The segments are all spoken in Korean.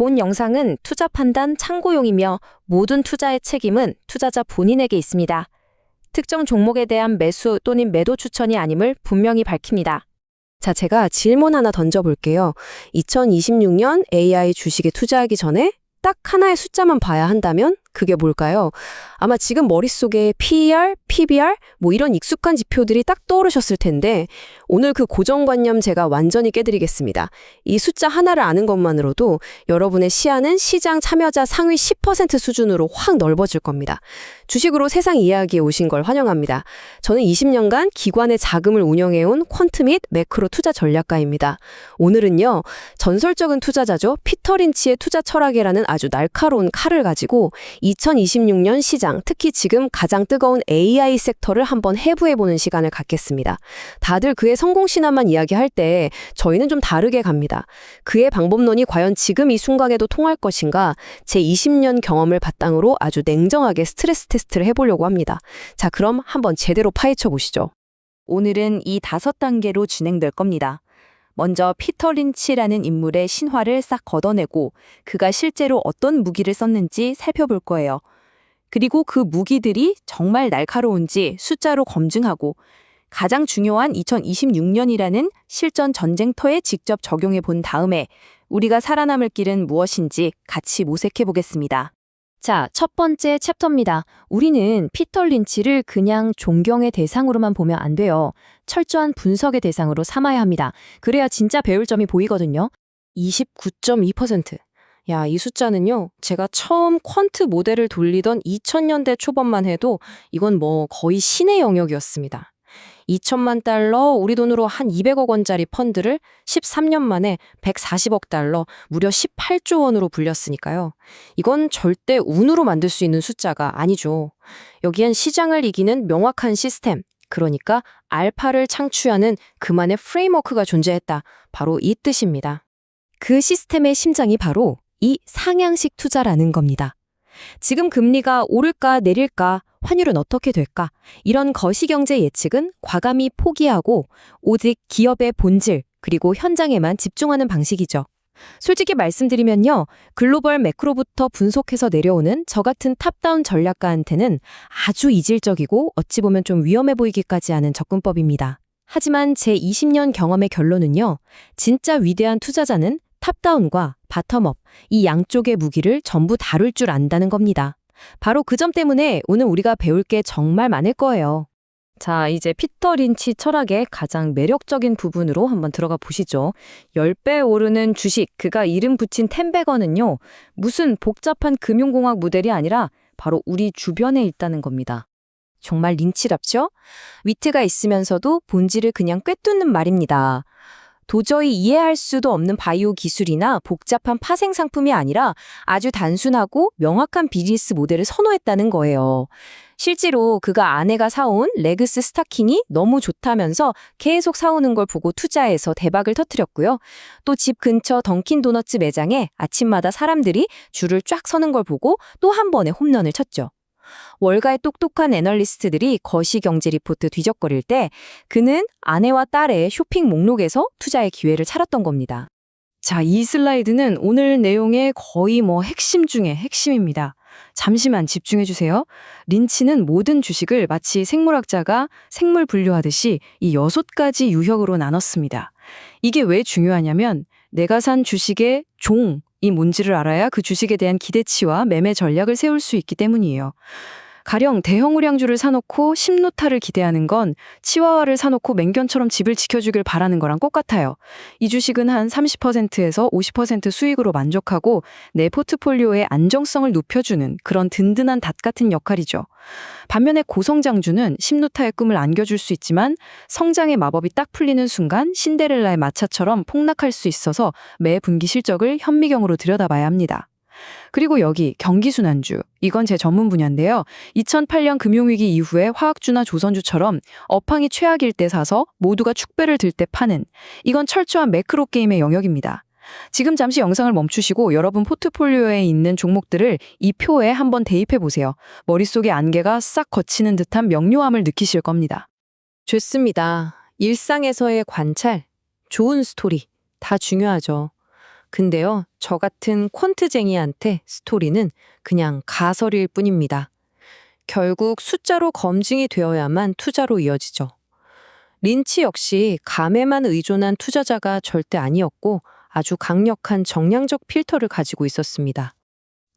본 영상은 투자 판단 참고용이며 모든 투자의 책임은 투자자 본인에게 있습니다. 특정 종목에 대한 매수 또는 매도 추천이 아님을 분명히 밝힙니다. 자, 제가 질문 하나 던져볼게요. 2026년 AI 주식에 투자하기 전에 딱 하나의 숫자만 봐야 한다면 그게 뭘까요? 아마 지금 머릿속에 PER, PBR 뭐 이런 익숙한 지표들이 딱 떠오르셨을 텐데 오늘 그 고정관념 제가 완전히 깨드리겠습니다. 이 숫자 하나를 아는 것만으로도 여러분의 시야는 시장 참여자 상위 10% 수준으로 확 넓어질 겁니다. 주식으로 세상 이야기에 오신 걸 환영합니다. 저는 20년간 기관의 자금을 운영해온 퀀트 및 매크로 투자 전략가입니다. 오늘은요, 전설적인 투자자죠. 피터 린치의 투자 철학이라는 아주 날카로운 칼을 가지고 2026년 시장, 특히 지금 가장 뜨거운 AI 섹터를 한번 해부해보는 시간을 갖겠습니다. 다들 그의 성공 신화만 이야기할 때 저희는 좀 다르게 갑니다. 그의 방법론이 과연 지금 이 순간에도 통할 것인가 제 20년 경험을 바탕으로 아주 냉정하게 스트레스 테스트를 해보려고 합니다. 자, 그럼 한번 제대로 파헤쳐 보시죠. 오늘은 이 5단계로 진행될 겁니다. 먼저 피터 린치라는 인물의 신화를 싹 걷어내고 그가 실제로 어떤 무기를 썼는지 살펴볼 거예요. 그리고 그 무기들이 정말 날카로운지 숫자로 검증하고 가장 중요한 2026년이라는 실전 전쟁터에 직접 적용해 본 다음에 우리가 살아남을 길은 무엇인지 같이 모색해 보겠습니다. 자, 첫 번째 챕터입니다. 우리는 피터 린치를 그냥 존경의 대상으로만 보면 안 돼요. 철저한 분석의 대상으로 삼아야 합니다. 그래야 진짜 배울 점이 보이거든요. 29.2%. 야, 이 숫자는요, 제가 처음 퀀트 모델을 돌리던 2000년대 초반만 해도 이건 뭐 거의 신의 영역이었습니다. 2천만 달러, 우리 돈으로 한 200억 원짜리 펀드를 13년 만에 140억 달러, 무려 18조 원으로 불렸으니까요. 이건 절대 운으로 만들 수 있는 숫자가 아니죠. 여기엔 시장을 이기는 명확한 시스템, 그러니까 알파를 창출하는 그만의 프레임워크가 존재했다. 바로 이 뜻입니다. 그 시스템의 심장이 바로 이 상향식 투자라는 겁니다. 지금 금리가 오를까 내릴까, 환율은 어떻게 될까? 이런 거시경제 예측은 과감히 포기하고 오직 기업의 본질 그리고 현장에만 집중하는 방식이죠. 솔직히 말씀드리면요, 글로벌 매크로부터 분석해서 내려오는 저 같은 탑다운 전략가한테는 아주 이질적이고 어찌 보면 좀 위험해 보이기까지 하는 접근법입니다. 하지만 제 20년 경험의 결론은요, 진짜 위대한 투자자는 탑다운과 바텀업, 이 양쪽의 무기를 전부 다룰 줄 안다는 겁니다. 바로 그 점 때문에 오늘 우리가 배울 게 정말 많을 거예요. 자, 이제 피터 린치 철학의 가장 매력적인 부분으로 한번 들어가 보시죠. 10배 오르는 주식, 그가 이름 붙인 10배건은요. 무슨 복잡한 금융공학 모델이 아니라 바로 우리 주변에 있다는 겁니다. 정말 린치랍죠? 위트가 있으면서도 본질을 그냥 꿰뚫는 말입니다. 도저히 이해할 수도 없는 바이오 기술이나 복잡한 파생 상품이 아니라 아주 단순하고 명확한 비즈니스 모델을 선호했다는 거예요. 실제로 그가 아내가 사온 레그스 스타킹이 너무 좋다면서 계속 사오는 걸 보고 투자해서 대박을 터뜨렸고요. 또 집 근처 던킨 도너츠 매장에 아침마다 사람들이 줄을 쫙 서는 걸 보고 또 한 번에 홈런을 쳤죠. 월가의 똑똑한 애널리스트들이 거시경제 리포트 뒤적거릴 때 그는 아내와 딸의 쇼핑 목록에서 투자의 기회를 찾았던 겁니다. 자, 이 슬라이드는 오늘 내용의 거의 핵심 중의 핵심입니다. 잠시만 집중해 주세요. 린치는 모든 주식을 마치 생물학자가 생물 분류하듯이 이 6가지 유형으로 나눴습니다. 이게 왜 중요하냐면 내가 산 주식의 이 뭔지를 알아야 그 주식에 대한 기대치와 매매 전략을 세울 수 있기 때문이에요. 가령 대형 우량주를 사놓고 심노타를 기대하는 건 치와와를 사놓고 맹견처럼 집을 지켜주길 바라는 거랑 똑같아요. 이 주식은 한 30%에서 50% 수익으로 만족하고 내 포트폴리오의 안정성을 높여주는 그런 든든한 닷 같은 역할이죠. 반면에 고성장주는 심노타의 꿈을 안겨줄 수 있지만 성장의 마법이 딱 풀리는 순간 신데렐라의 마차처럼 폭락할 수 있어서 매 분기 실적을 현미경으로 들여다봐야 합니다. 그리고 여기 경기순환주, 이건 제 전문 분야인데요. 2008년 금융위기 이후에 화학주나 조선주처럼 업황이 최악일 때 사서 모두가 축배를 들 때 파는, 이건 철저한 매크로 게임의 영역입니다. 지금 잠시 영상을 멈추시고 여러분 포트폴리오에 있는 종목들을 이 표에 한번 대입해 보세요. 머릿속에 안개가 싹 걷히는 듯한 명료함을 느끼실 겁니다. 좋습니다. 일상에서의 관찰, 좋은 스토리, 다 중요하죠. 근데요, 저 같은 퀀트쟁이한테 스토리는 그냥 가설일 뿐입니다. 결국 숫자로 검증이 되어야만 투자로 이어지죠. 린치 역시 감에만 의존한 투자자가 절대 아니었고 아주 강력한 정량적 필터를 가지고 있었습니다.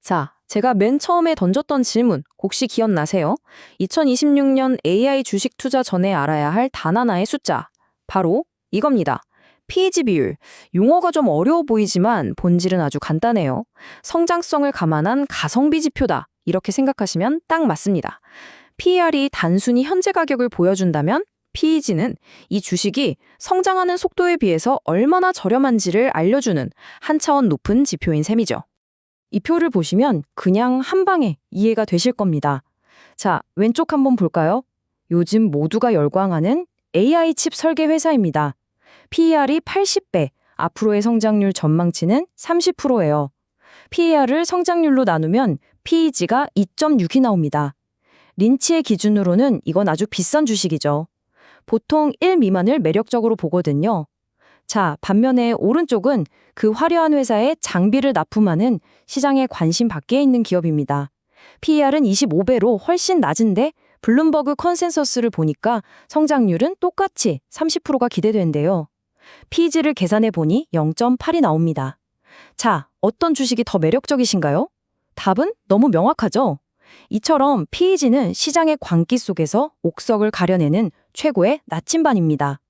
자, 제가 맨 처음에 던졌던 질문 혹시 기억나세요? 2026년 AI 주식 투자 전에 알아야 할 단 하나의 숫자. 바로 이겁니다. PEG 비율. 용어가 좀 어려워 보이지만 본질은 아주 간단해요. 성장성을 감안한 가성비 지표다. 이렇게 생각하시면 딱 맞습니다. PER이 단순히 현재 가격을 보여준다면 PEG는 이 주식이 성장하는 속도에 비해서 얼마나 저렴한지를 알려주는 한 차원 높은 지표인 셈이죠. 이 표를 보시면 그냥 한 방에 이해가 되실 겁니다. 자, 왼쪽 한번 볼까요? 요즘 모두가 열광하는 AI 칩 설계 회사입니다. PER이 80배, 앞으로의 성장률 전망치는 30%예요. PER을 성장률로 나누면 PEG가 2.6이 나옵니다. 린치의 기준으로는 이건 아주 비싼 주식이죠. 보통 1 미만을 매력적으로 보거든요. 자, 반면에 오른쪽은 그 화려한 회사에 장비를 납품하는 시장에 관심 밖에 있는 기업입니다. PER은 25배로 훨씬 낮은데 블룸버그 컨센서스를 보니까 성장률은 똑같이 30%가 기대된대요. PEG를 계산해 보니 0.8이 나옵니다. 자, 어떤 주식이 더 매력적이신가요? 답은 너무 명확하죠? 이처럼 PEG는 시장의 광기 속에서 옥석을 가려내는 최고의 나침반입니다.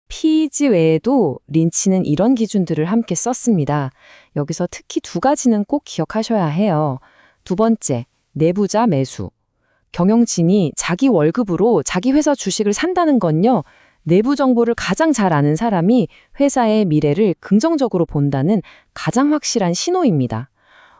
PEG 외에도 린치는 이런 기준들을 함께 썼습니다. 여기서 특히 두 가지는 꼭 기억하셔야 해요. 두 번째, 내부자 매수. 경영진이 자기 월급으로 자기 회사 주식을 산다는 건요, 내부 정보를 가장 잘 아는 사람이 회사의 미래를 긍정적으로 본다는 가장 확실한 신호입니다.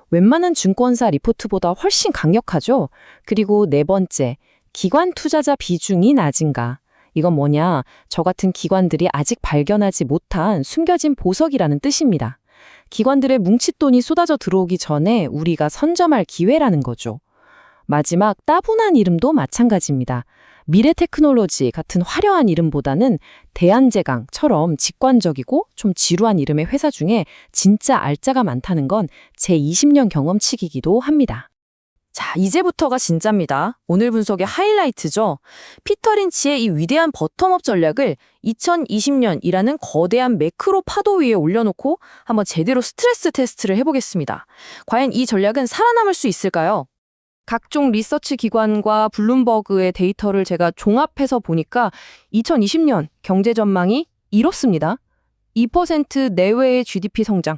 웬만한 증권사 리포트보다 훨씬 강력하죠? 그리고 네 번째, 기관 투자자 비중이 낮은가. 이건 뭐냐? 저 같은 기관들이 아직 발견하지 못한 숨겨진 보석이라는 뜻입니다. 기관들의 뭉칫돈이 쏟아져 들어오기 전에 우리가 선점할 기회라는 거죠. 마지막 따분한 이름도 마찬가지입니다. 미래테크놀로지 같은 화려한 이름보다는 대한제강처럼 직관적이고 좀 지루한 이름의 회사 중에 진짜 알짜가 많다는 건 제 20년 경험치이기도 합니다. 자, 이제부터가 진짜입니다. 오늘 분석의 하이라이트죠. 피터 린치의 이 위대한 버텀업 전략을 2020년이라는 거대한 매크로 파도 위에 올려놓고 한번 제대로 스트레스 테스트를 해보겠습니다. 과연 이 전략은 살아남을 수 있을까요? 각종 리서치 기관과 블룸버그의 데이터를 제가 종합해서 보니까 2020년 경제 전망이 이렇습니다. 2% 내외의 GDP 성장,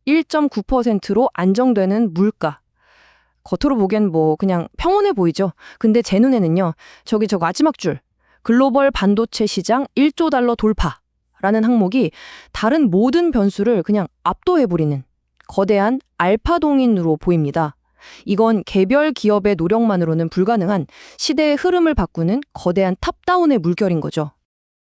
1.9%로 안정되는 물가. 겉으로 보기엔 뭐 그냥 평온해 보이죠. 근데 제 눈에는요. 저기 저 마지막 줄. 글로벌 반도체 시장 1조 달러 돌파라는 항목이 다른 모든 변수를 그냥 압도해버리는 거대한 알파동인으로 보입니다. 이건 개별 기업의 노력만으로는 불가능한 시대의 흐름을 바꾸는 거대한 탑다운의 물결인 거죠.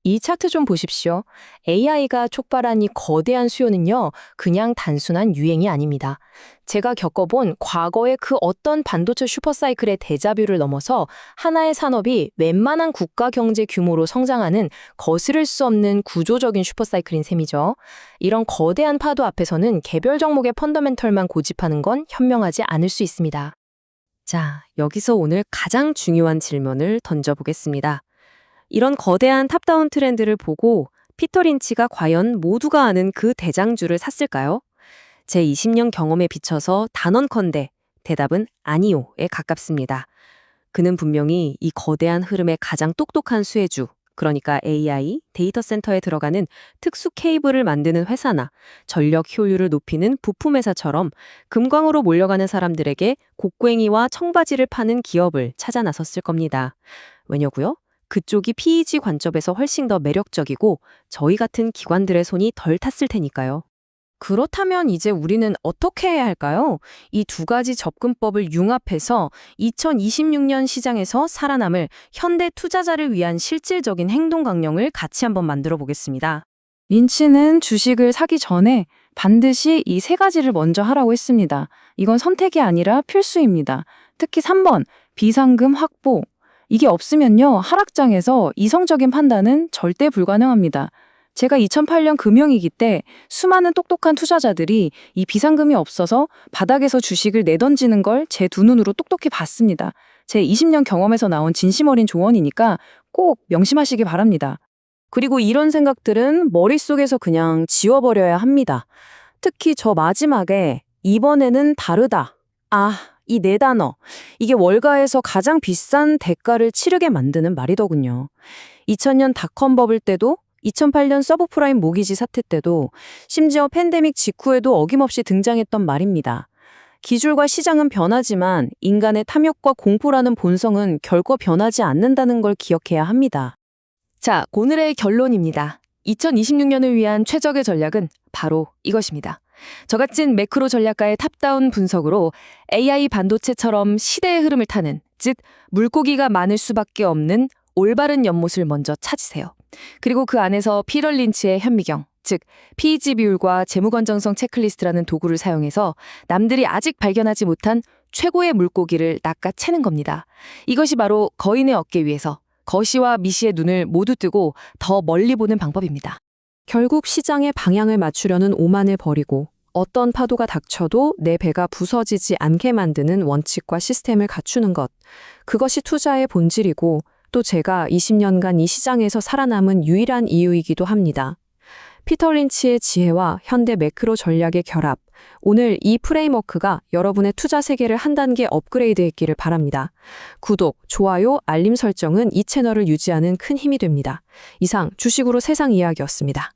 이 차트 좀 보십시오. AI가 촉발한 이 거대한 수요는요, 그냥 단순한 유행이 아닙니다. 제가 겪어본 과거의 그 어떤 반도체 슈퍼사이클의 데자뷰를 넘어서 하나의 산업이 웬만한 국가 경제 규모로 성장하는 거스를 수 없는 구조적인 슈퍼사이클인 셈이죠. 이런 거대한 파도 앞에서는 개별 종목의 펀더멘털만 고집하는 건 현명하지 않을 수 있습니다. 자, 여기서 오늘 가장 중요한 질문을 던져보겠습니다. 이런 거대한 탑다운 트렌드를 보고 피터 린치가 과연 모두가 아는 그 대장주를 샀을까요? 제 20년 경험에 비춰서 단언컨대 대답은 아니요에 가깝습니다. 그는 분명히 이 거대한 흐름의 가장 똑똑한 수혜주, 그러니까 AI, 데이터 센터에 들어가는 특수 케이블을 만드는 회사나 전력 효율을 높이는 부품 회사처럼 금광으로 몰려가는 사람들에게 곡괭이와 청바지를 파는 기업을 찾아 나섰을 겁니다. 왜냐고요? 그쪽이 PEG 관점에서 훨씬 더 매력적이고 저희 같은 기관들의 손이 덜 탔을 테니까요. 그렇다면 이제 우리는 어떻게 해야 할까요? 이 두 가지 접근법을 융합해서 2026년 시장에서 살아남을 현대 투자자를 위한 실질적인 행동 강령을 같이 한번 만들어 보겠습니다. 린치는 주식을 사기 전에 반드시 이 세 가지를 먼저 하라고 했습니다. 이건 선택이 아니라 필수입니다. 특히 3번, 비상금 확보. 이게 없으면요, 하락장에서 이성적인 판단은 절대 불가능합니다. 제가 2008년 금융위기 때 수많은 똑똑한 투자자들이 이 비상금이 없어서 바닥에서 주식을 내던지는 걸 제 두 눈으로 똑똑히 봤습니다. 제 20년 경험에서 나온 진심 어린 조언이니까 꼭 명심하시기 바랍니다. 그리고 이런 생각들은 머릿속에서 그냥 지워버려야 합니다. 특히 저 마지막에 이번에는 다르다. 이 네 단어. 이게 월가에서 가장 비싼 대가를 치르게 만드는 말이더군요. 2000년 닷컴 버블 때도 2008년 서브프라임 모기지 사태 때도 심지어 팬데믹 직후에도 어김없이 등장했던 말입니다. 기술과 시장은 변하지만 인간의 탐욕과 공포라는 본성은 결코 변하지 않는다는 걸 기억해야 합니다. 자, 오늘의 결론입니다. 2026년을 위한 최적의 전략은 바로 이것입니다. 저같은 매크로 전략가의 탑다운 분석으로 AI 반도체처럼 시대의 흐름을 타는, 즉 물고기가 많을 수밖에 없는 올바른 연못을 먼저 찾으세요. 그리고 그 안에서 피터 린치의 현미경, 즉 PEG 비율과 재무건전성 체크리스트라는 도구를 사용해서 남들이 아직 발견하지 못한 최고의 물고기를 낚아채는 겁니다. 이것이 바로 거인의 어깨 위에서 거시와 미시의 눈을 모두 뜨고 더 멀리 보는 방법입니다. 결국 시장의 방향을 맞추려는 오만을 버리고 어떤 파도가 닥쳐도 내 배가 부서지지 않게 만드는 원칙과 시스템을 갖추는 것. 그것이 투자의 본질이고 또 제가 20년간 이 시장에서 살아남은 유일한 이유이기도 합니다. 피터 린치의 지혜와 현대 매크로 전략의 결합. 오늘 이 프레임워크가 여러분의 투자 세계를 한 단계 업그레이드했기를 바랍니다. 구독, 좋아요, 알림 설정은 이 채널을 유지하는 큰 힘이 됩니다. 이상 주식으로 세상 이야기였습니다.